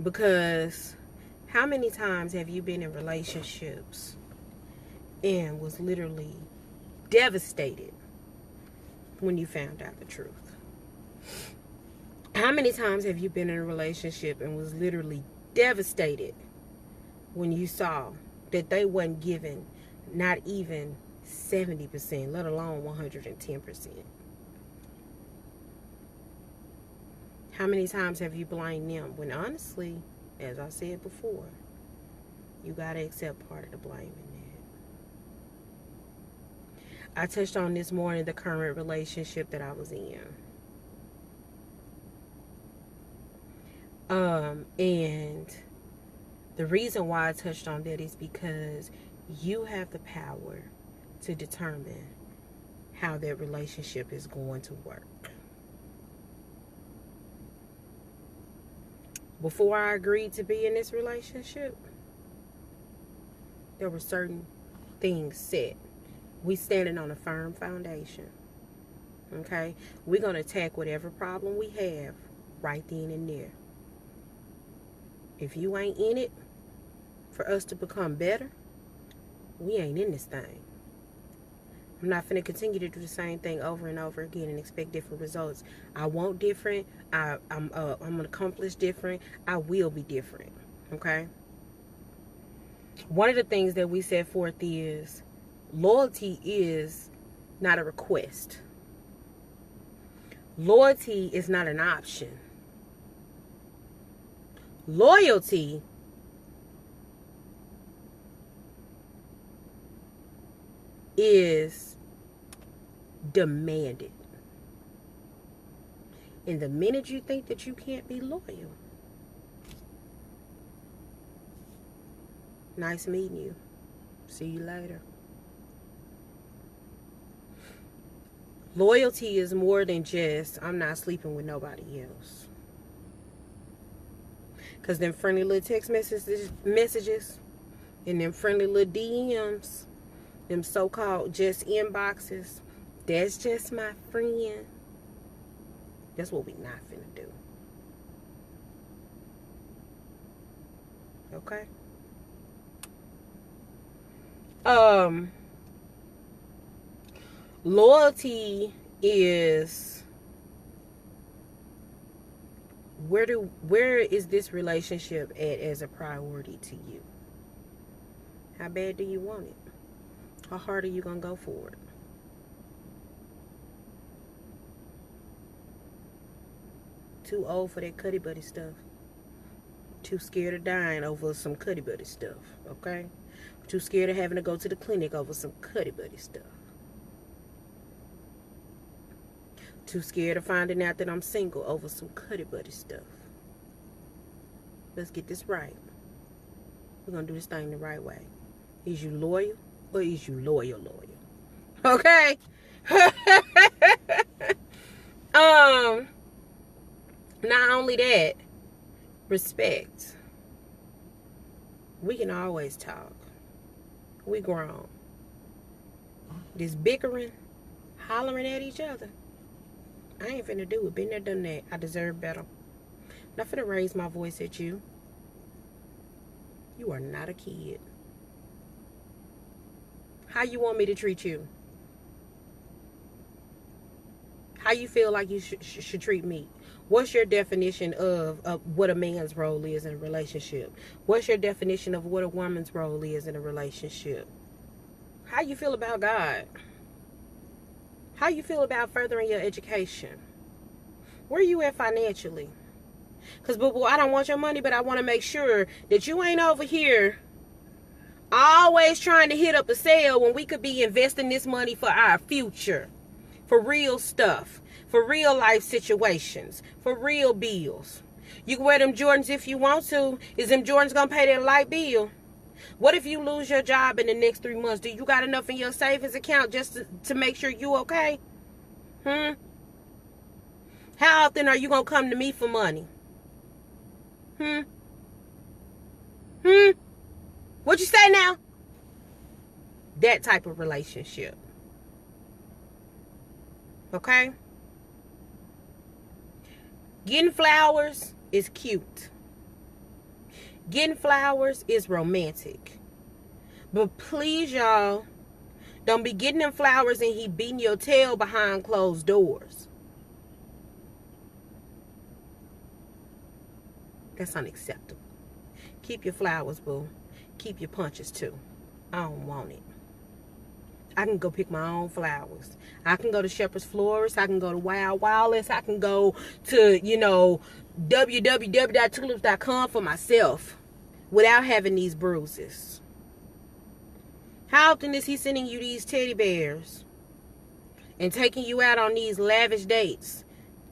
Because How many times have you been in relationships and was literally devastated when you found out the truth? How many times have you been in a relationship and was literally devastated when you saw that they wasn't giving not even 70%, let alone 110%? How many times have you blamed them when honestly, as I said before, you got to accept part of the blame in that? I touched on this morning the current relationship that I was in. And the reason why I touched on that is because you have the power to determine how that relationship is going to work. Before I agreed to be in this relationship, there were certain things set. We standing on a firm foundation. Okay? We're going to attack whatever problem we have right then and there. If you ain't in it for us to become better, we ain't in this thing. I'm not finna continue to do the same thing over and over again and expect different results. I want different. I'm gonna accomplish different. I will be different. Okay. One of the things that we set forth is loyalty is not a request. Loyalty is not an option. Loyalty is demanded. And the minute you think that you can't be loyal, nice meeting you. See you later. Loyalty is more than just, I'm not sleeping with nobody else. Because them friendly little text messages and them friendly little DMs, them so-called just inboxes, that's just my friend. That's what we not finna do. Okay? Loyalty is where is this relationship at as a priority to you? How bad do you want it? How hard are you gonna go for it? Too old for that cuddy buddy stuff. Too scared of dying over some cuddy buddy stuff. Okay? Too scared of having to go to the clinic over some cuddy buddy stuff. Too scared of finding out that I'm single over some cuddy buddy stuff. Let's get this right. We're gonna do this thing the right way. Is you loyal or is you loyal? Okay? Not only that, respect. We can always talk. We grown. This bickering, hollering at each other, I ain't finna do it. Been there, done that. I deserve better. Not finna raise my voice at you. You are not a kid. How you want me to treat you? How you feel like you should treat me? What's your definition of what a man's role is in a relationship? What's your definition of what a woman's role is in a relationship? How you feel about God? How you feel about furthering your education? Where you at financially? Because, boo-boo, I don't want your money, but I want to make sure that you ain't over here always trying to hit up a sale when we could be investing this money for our future. For real stuff. For real life situations. For real bills. You can wear them Jordans if you want to. Is them Jordans going to pay that light bill? What if you lose your job in the next 3 months? Do you got enough in your savings account just to make sure you okay? How often are you going to come to me for money? What you say now? That type of relationship. Okay? Getting flowers is cute. Getting flowers is romantic. But please, y'all, don't be getting them flowers and he beating your tail behind closed doors. That's unacceptable. Keep your flowers, boo. Keep your punches, too. I don't want it. I can go pick my own flowers. I can go to Shepherd's Florist. I can go to Wild Wildest. I can go to, www.tulips.com for myself without having these bruises. How often is he sending you these teddy bears and taking you out on these lavish dates,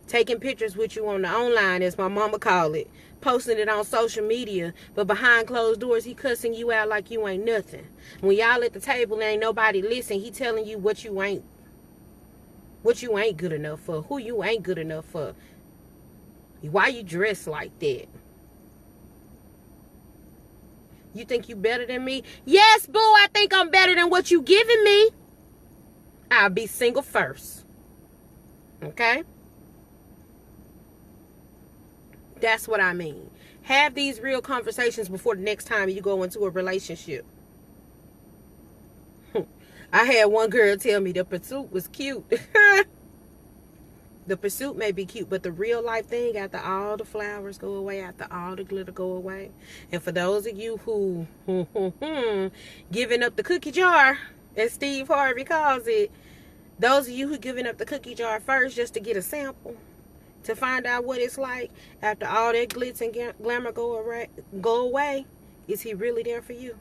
taking pictures with you on the online, as my mama call it, posting it on social media, but behind closed doors, he cussing you out like you ain't nothing. When y'all at the table and ain't nobody listen, he telling you what you ain't good enough for, who you ain't good enough for, why you dress like that. You think you better than me? Yes, boo, I think I'm better than what you giving me. I'll be single first. Okay? That's what I mean. Have these real conversations before the next time you go into a relationship. I had one girl tell me the pursuit was cute. The pursuit may be cute, but the real life thing, after all the flowers go away, after all the glitter go away, and for those of you who giving up the cookie jar, as Steve Harvey calls it, those of you who giving up the cookie jar first just to get a sample, to find out what it's like after all that glitz and glamour go away, is he really there for you?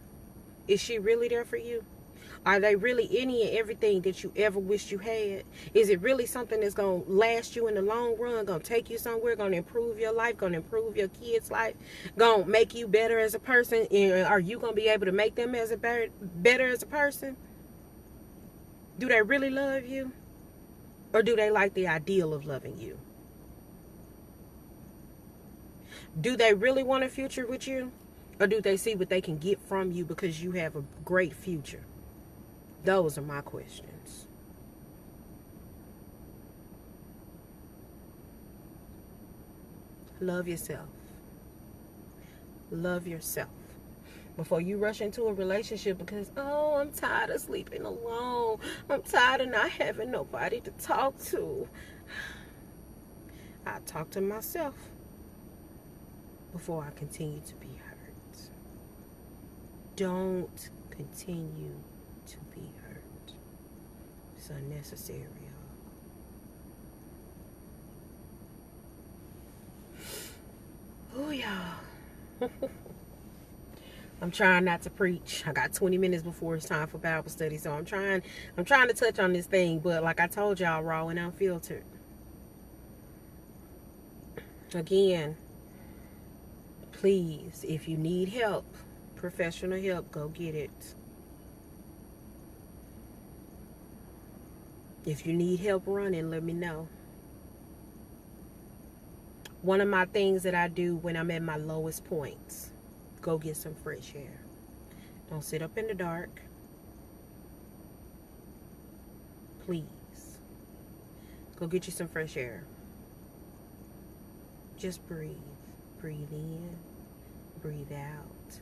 Is she really there for you? Are they really any and everything that you ever wished you had? Is it really something that's going to last you in the long run, going to take you somewhere, going to improve your life, going to improve your kids' life, going to make you better as a person? And are you going to be able to make them as better as a person? Do they really love you? Or do they like the ideal of loving you? Do they really want a future with you? Or do they see what they can get from you because you have a great future? Those are my questions. Love yourself. Love yourself. Before you rush into a relationship because, oh, I'm tired of sleeping alone. I'm tired of not having nobody to talk to. I talk to myself before I continue to be hurt. Don't continue to be hurt. It's unnecessary, y'all. Oh, y'all. I'm trying not to preach. I got 20 minutes before it's time for Bible study, so I'm trying to touch on this thing, but like I told y'all, raw and unfiltered. Again, please, if you need help, professional help, go get it. If you need help running, let me know. One of my things that I do when I'm at my lowest points, go get some fresh air. Don't sit up in the dark. Please. Go get you some fresh air. Just breathe. Breathe in. Breathe out.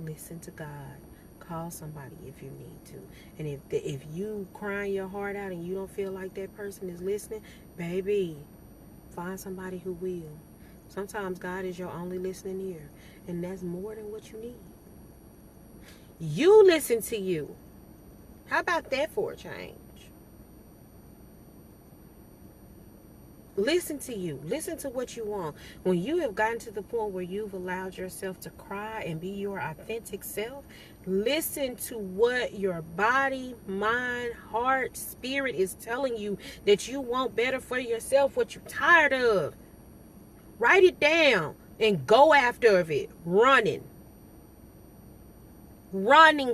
Listen to God. Call somebody if you need to. And if you crying your heart out and you don't feel like that person is listening, baby, find somebody who will. Sometimes God is your only listening ear, and that's more than what you need. You listen to you. How about that for a change? Listen to you. Listen to what you want. When you have gotten to the point where you've allowed yourself to cry and be your authentic self, listen to what your body, mind, heart, spirit is telling you that you want better for yourself, what you're tired of. Write it down and go after it. Running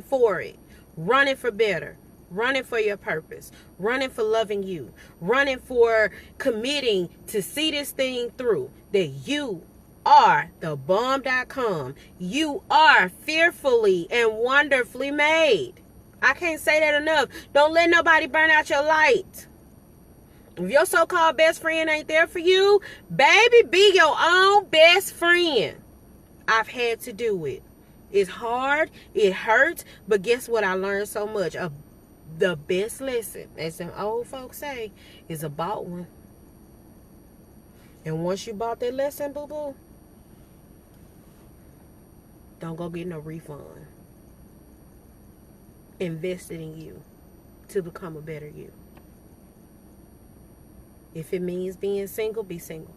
for it. Running for better. Running for your purpose. Running for loving you. Running for committing to see this thing through. That you are the bomb.com. You are fearfully and wonderfully made. I can't say that enough. Don't let nobody burn out your light. If your so-called best friend ain't there for you, baby, be your own best friend. I've had to do it. It's hard. It hurts. But guess what? I learned so much. The best lesson, as some old folks say, is a bought one. And once you bought that lesson, boo-boo, don't go get no refund. Invest it in you to become a better you. If it means being single, be single.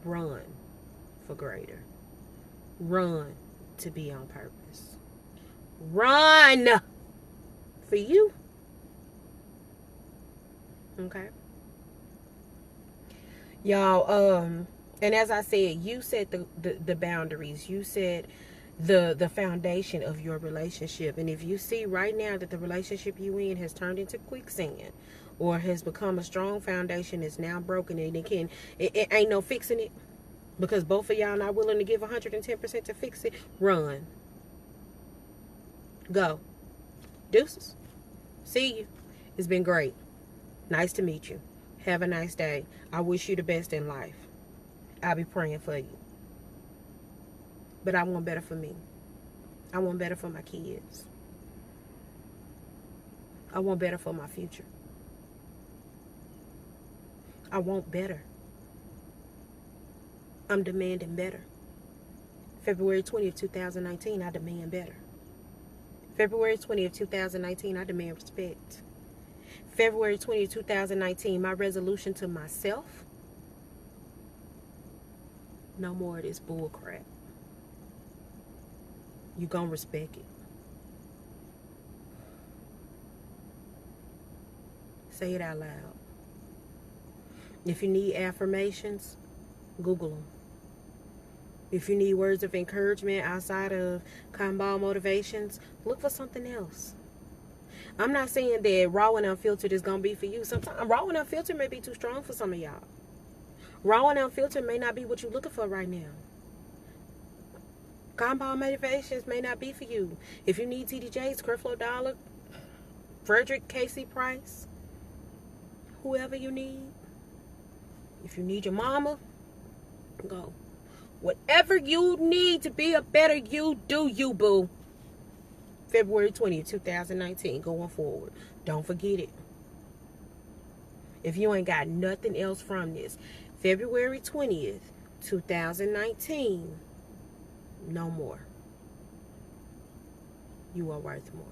Run for greater. Run to be on purpose. Run for you. Okay. Y'all, and as I said, you set the boundaries. You set the foundation of your relationship. And if you see right now that the relationship you in has turned into quicksand, or has become a strong foundation, is now broken, and it ain't no fixing it, because both of y'all not willing to give 110% to fix it, run. Go. Deuces. See you. It's been great. Nice to meet you. Have a nice day. I wish you the best in life. I'll be praying for you. But I want better for me. I want better for my kids. I want better for my future. I want better. I'm demanding better. February 20th, 2019, I demand better. February 20th, 2019, I demand respect. February 20th, 2019, my resolution to myself: no more of this bull crap. You gonna respect it. Say it out loud. If you need affirmations, Google them. If you need words of encouragement outside of cotton ball motivations, look for something else. I'm not saying that raw and unfiltered is going to be for you. Sometimes raw and unfiltered may be too strong for some of y'all. Raw and unfiltered may not be what you're looking for right now. Cotton ball motivations may not be for you. If you need TDJs, Creflo Dollar, Frederick Casey Price, whoever you need. If you need your mama, go. Whatever you need to be a better you, do you, boo. February 20th, 2019, going forward. Don't forget it. If you ain't got nothing else from this, February 20th, 2019, no more. You are worth more.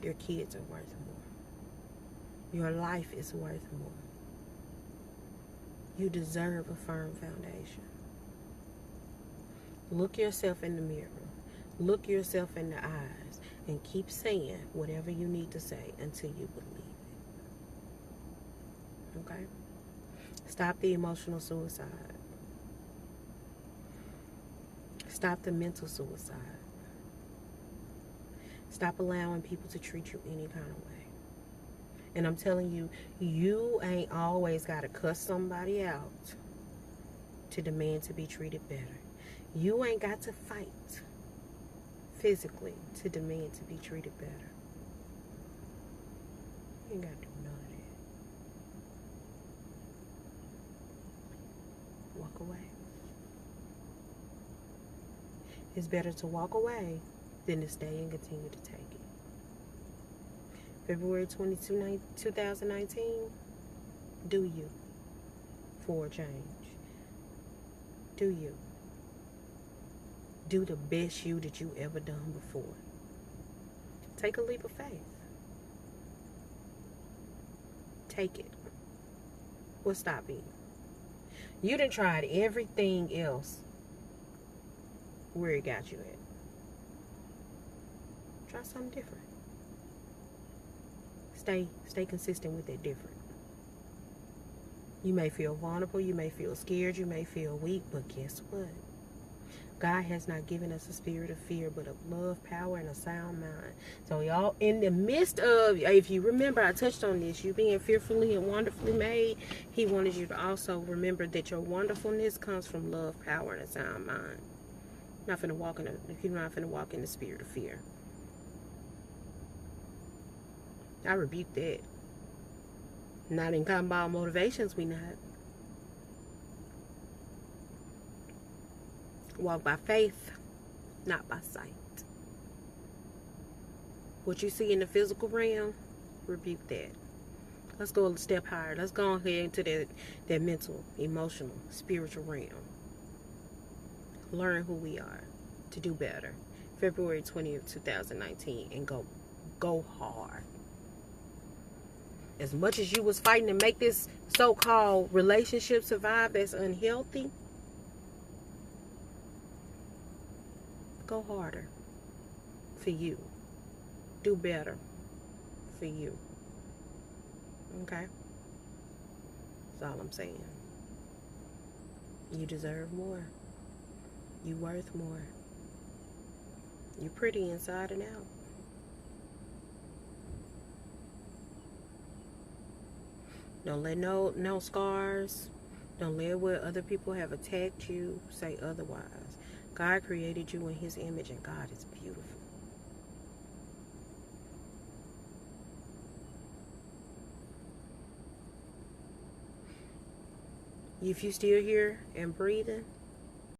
Your kids are worth more. Your life is worth more. You deserve a firm foundation. Look yourself in the mirror. Look yourself in the eyes and keep saying whatever you need to say until you believe it. Okay? Stop the emotional suicide. Stop the mental suicide. Stop allowing people to treat you any kind of way. And I'm telling you, you ain't always got to cuss somebody out to demand to be treated better. You ain't got to fight physically to demand to be treated better. You ain't got to do none of that. Walk away. It's better to walk away than to stay and continue to take it. February 22, 2019, do you for a change. Do you. Do the best you that you ever done before. Take a leap of faith. Take it. What's stopping you? You done tried everything else. Where it got you at. Try something different. Stay consistent with that different. You may feel vulnerable, you may feel scared, you may feel weak, but guess what? God has not given us a spirit of fear, but of love, power, and a sound mind. So y'all, in the midst of, if you remember, I touched on this, you being fearfully and wonderfully made, he wanted you to also remember that your wonderfulness comes from love, power, and a sound mind. You're not finna walk in the spirit of fear. I rebuke that. Not in combat motivations, we not. Walk by faith, not by sight. What you see in the physical realm, rebuke that. Let's go a step higher. Let's go ahead into that mental, emotional, spiritual realm. Learn who we are to do better. February 20th, 2019, and go hard. As much as you was fighting to make this so-called relationship survive that's unhealthy, go harder for you. Do better for you. Okay? That's all I'm saying. You deserve more. You worth more. You pretty inside and out. Don't let no scars, don't let what other people have attacked you say otherwise. God created you in his image, and God is beautiful. If you still here and breathing,